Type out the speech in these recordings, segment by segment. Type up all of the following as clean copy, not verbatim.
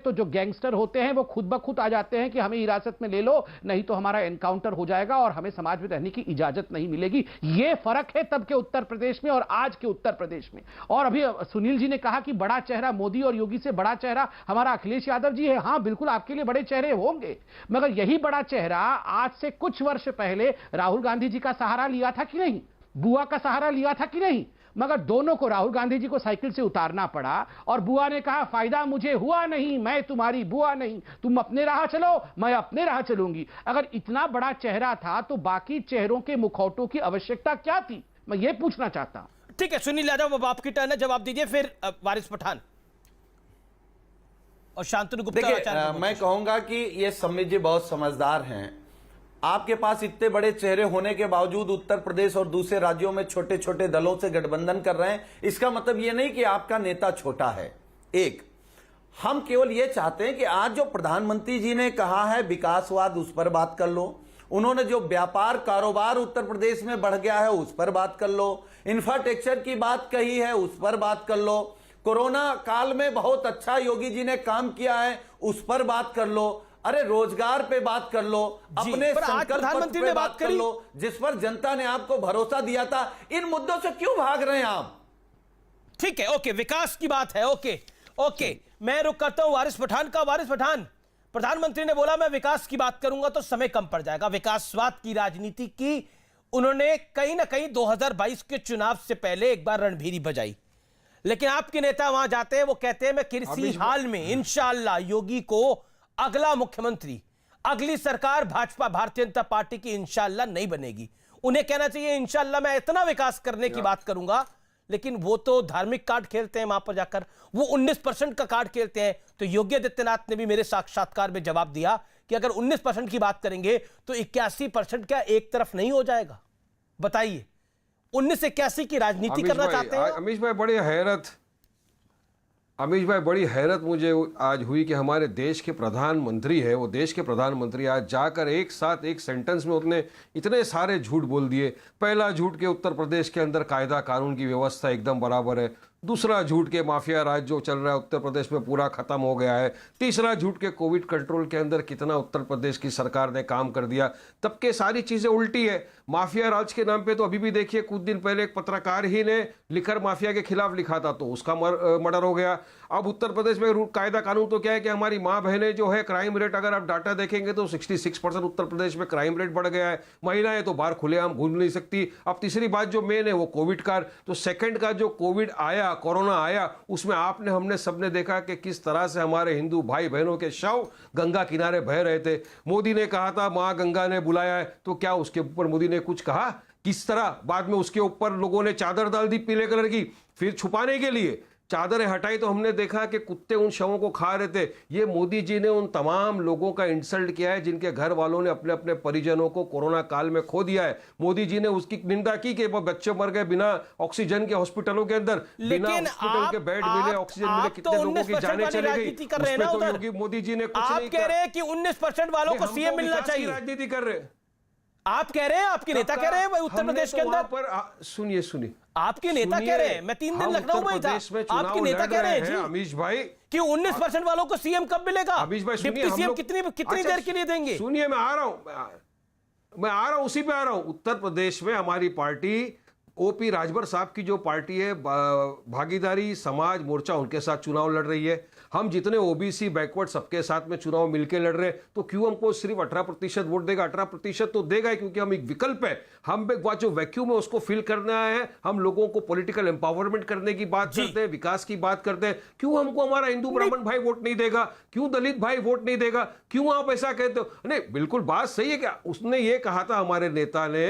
तो जो गैंगस्टर होते हैं वो खुद ब खुद आ जाते हैं कि हमें हिरासत में ले लो, नहीं तो हमारा एनकाउंटर हो जाएगा और हमें समाज में रहने की इजाजत नहीं मिलेगी। ये फर्क है तब के उत्तर प्रदेश में और आज के उत्तर प्रदेश में। और अभी सुनील जी ने कहा कि बड़ा चेहरा मोदी और योगी से बड़ा चेहरा हमारा अखिलेश यादव जी है। हां, बिल्कुल आपके लिए बड़े चेहरे होंगे, मगर यही बड़ा चेहरा आज से कुछ वर्ष पहले राहुल गांधी जी का सहारा लिया था कि नहीं, बुआ का सहारा लिया था कि नहीं। मगर दोनों को, राहुल गांधी जी को साइकिल से उतारना पड़ा और बुआ ने कहा फायदा मुझे हुआ नहीं, मैं तुम्हारी बुआ नहीं, तुम अपने राह चलो, मैं अपने राह चलूंगी। अगर इतना बड़ा चेहरा था तो बाकी चेहरों के मुखौटों की आवश्यकता क्या थी, मैं ये पूछना चाहता हूं। ठीक है सुनील यादव, अब आपकी टर्न है, जवाब दीजिए, फिर वारिस पठान और शांतनु गुप्ता। मैं कहूंगा कि ये समित जी बहुत समझदार हैं। आपके पास इतने बड़े चेहरे होने के बावजूद उत्तर प्रदेश और दूसरे राज्यों में छोटे छोटे दलों से गठबंधन कर रहे हैं। इसका मतलब ये नहीं कि आपका नेता छोटा है। एक, हम केवल ये चाहते हैं कि आज जो प्रधानमंत्री जी ने कहा है विकासवाद, उस पर बात कर लो। उन्होंने जो व्यापार कारोबार उत्तर प्रदेश में बढ़ गया है उस पर बात कर लो। इंफ्रास्ट्रक्चर की बात कही है उस पर बात कर लो। कोरोना काल में बहुत अच्छा योगी जी ने काम किया है उस पर बात कर लो। अरे रोजगार पे बात कर लो, अपने संकल्प पे बात कर लो, जिस पर जनता ने आपको भरोसा दिया था। इन मुद्दों से क्यों भाग रहे हैं आप? ठीक है, ओके, विकास की बात है, ओके ओके, मैं रुक करता हूं वारिस पठान का। वारिस पठान, प्रधानमंत्री ने बोला मैं विकास की बात करूंगा तो समय कम पड़ जाएगा, विकासवाद की राजनीति की उन्होंने कहीं ना कहीं 2022 के चुनाव से पहले एक बार रणभेरी बजाई। लेकिन आपके नेता वहां जाते हैं, वो कहते हैं मैं किसी हाल में इंशाअल्लाह योगी को अगला मुख्यमंत्री, अगली सरकार भाजपा भारतीय जनता पार्टी की इंशाअल्लाह नहीं बनेगी। उन्हें कहना चाहिए इंशाअल्लाह मैं इतना विकास करने की बात करूंगा। लेकिन वो तो धार्मिक कार्ड खेलते हैं, वहां पर जाकर वो 19% का कार्ड खेलते हैं। तो योगी आदित्यनाथ ने भी मेरे साक्षात्कार में जवाब दिया कि अगर 19% की बात करेंगे तो 81% क्या एक तरफ नहीं हो जाएगा? बताइए, 1981 की राजनीति करना चाहते हैं? अमीश भाई बड़ी हैरत मुझे आज हुई कि हमारे देश के प्रधानमंत्री है, वो देश के प्रधानमंत्री आज जाकर एक साथ एक सेंटेंस में उसने इतने सारे झूठ बोल दिए। पहला झूठ के उत्तर प्रदेश के अंदर कायदा कानून की व्यवस्था एकदम बराबर है। दूसरा झूठ के माफिया राज जो चल रहा है उत्तर प्रदेश में पूरा खत्म हो गया है। तीसरा झूठ के कोविड कंट्रोल के अंदर कितना उत्तर प्रदेश की सरकार ने काम कर दिया। तब के सारी चीजें उल्टी है। माफिया राज के नाम पे तो अभी भी देखिए, कुछ दिन पहले एक पत्रकार ही ने लिकर माफिया के खिलाफ लिखा था तो उसका मर्डर हो गया। अब उत्तर प्रदेश में कायदा कानून तो क्या है कि हमारी माँ बहनें जो है, क्राइम रेट अगर आप डाटा देखेंगे तो 66% उत्तर प्रदेश में क्राइम रेट बढ़ गया है। महिलाएं तो बाहर खुलेआम घूम नहीं सकती। अब तीसरी बात जो मेन है वो कोविड का, तो सेकंड का जो कोविड आया, कोरोना आया, उसमें आपने हमने सबने देखा कि किस तरह से हमारे हिंदू भाई बहनों के शव गंगा किनारे बह रहे थे। मोदी ने कहा था मां गंगा ने बुलाया है, तो क्या उसके ऊपर मोदी ने कुछ कहा? किस तरह बाद में उसके ऊपर लोगों ने चादर डाल दी पीले कलर की, फिर छुपाने के लिए चादरें हटाई तो हमने देखा कि कुत्ते उन शवों को खा रहे थे। ये मोदी जी ने उन तमाम लोगों का इंसल्ट किया है जिनके घर वालों ने अपने अपने परिजनों को कोरोना काल में खो दिया है। मोदी जी ने उसकी निंदा की कि वो बच्चे मर गए बिना ऑक्सीजन के हॉस्पिटलों के अंदर, बिना हॉस्पिटल के बेड मिले, ऑक्सीजन मिले, कितने लोगों की जानें चली गई। उसमें तो योगी मोदी जी ने कुछ नहीं कहा। आप कह रहे हैं कि 19% वालों को सीएम मिलना चाहिए, राजनीति कर रहे हैं। आप कह रहे हैं, आपके नेता कह रहे हैं उत्तर प्रदेश के अंदर पर सुनिए आपके नेता कह रहे हैं, मैं 3 दिन लखनऊ में था, आपके नेता कह रहे हैं जी अमीश भाई कि 19% वालों को सीएम कब मिलेगा? अमीश भाई डिप्टी सीएम कितनी देर के लिए देंगे? सुनिए, मैं आ रहा हूं उसी पे आ रहा हूं। उत्तर प्रदेश में हमारी पार्टी ओपी राजभर साहब की जो पार्टी है भागीदारी समाज मोर्चा, उनके साथ चुनाव लड़ रही है। हम जितने ओबीसी बैकवर्ड सबके साथ में चुनाव मिलकर लड़ रहे हैं, तो क्यों हमको सिर्फ 18% वोट देगा? 18% तो देगा ही, क्योंकि हम एक विकल्प है। हम जो वैक्यूम है उसको फिल करना है। हम लोगों को पॉलिटिकल एम्पावरमेंट करने की बात करते हैं, विकास की बात करते हैं। क्यों हमको हमारा हिंदू ब्राह्मण भाई वोट नहीं देगा? क्यों दलित भाई वोट नहीं देगा? क्यों आप ऐसा कहते हो? नहीं, बिल्कुल बात सही है। क्या उसने ये कहा था हमारे नेता ने,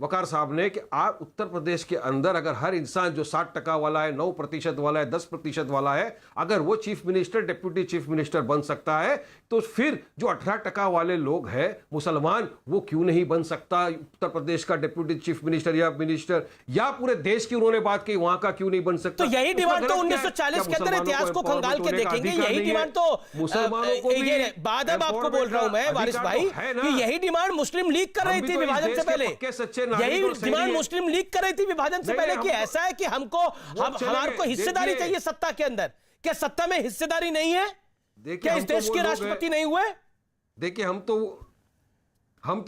वकार साहब ने, कि आप उत्तर प्रदेश के अंदर अगर हर इंसान जो 60% वाला है, 9% वाला है, 10% वाला है, अगर वो chief minister, deputy chief minister बन सकता है, तो फिर जो 18% वाले लोग हैं मुसलमान, वो क्यों नहीं बन सकता उत्तर प्रदेश का डिप्टी चीफ मिनिस्टर या मिनिस्टर? या पूरे देश की उन्होंने बात की, वहां का क्यों नहीं बन सकता? तो यही डिमांड तो 1940 के अंदर इतिहास को खंगाल के देखेंगे, यही डिमांड तो मुसलमानों को भी, ये बात अब आपको बोल रहा हूं मैं वारिस भाई कि यही डिमांड मुस्लिम लीग कर रही थी विभाजन से पहले। यही डिमांड मुस्लिम लीग कर रही थी विभाजन से पहले कि ऐसा है कि हमारे को हिस्सेदारी चाहिए सत्ता के अंदर, क्या सत्ता में हिस्सेदारी नहीं है? देखिए, क्या इस हम तो देश वो के लोग राष्ट्रपति हैं- नहीं हुए? देखिए, हम तो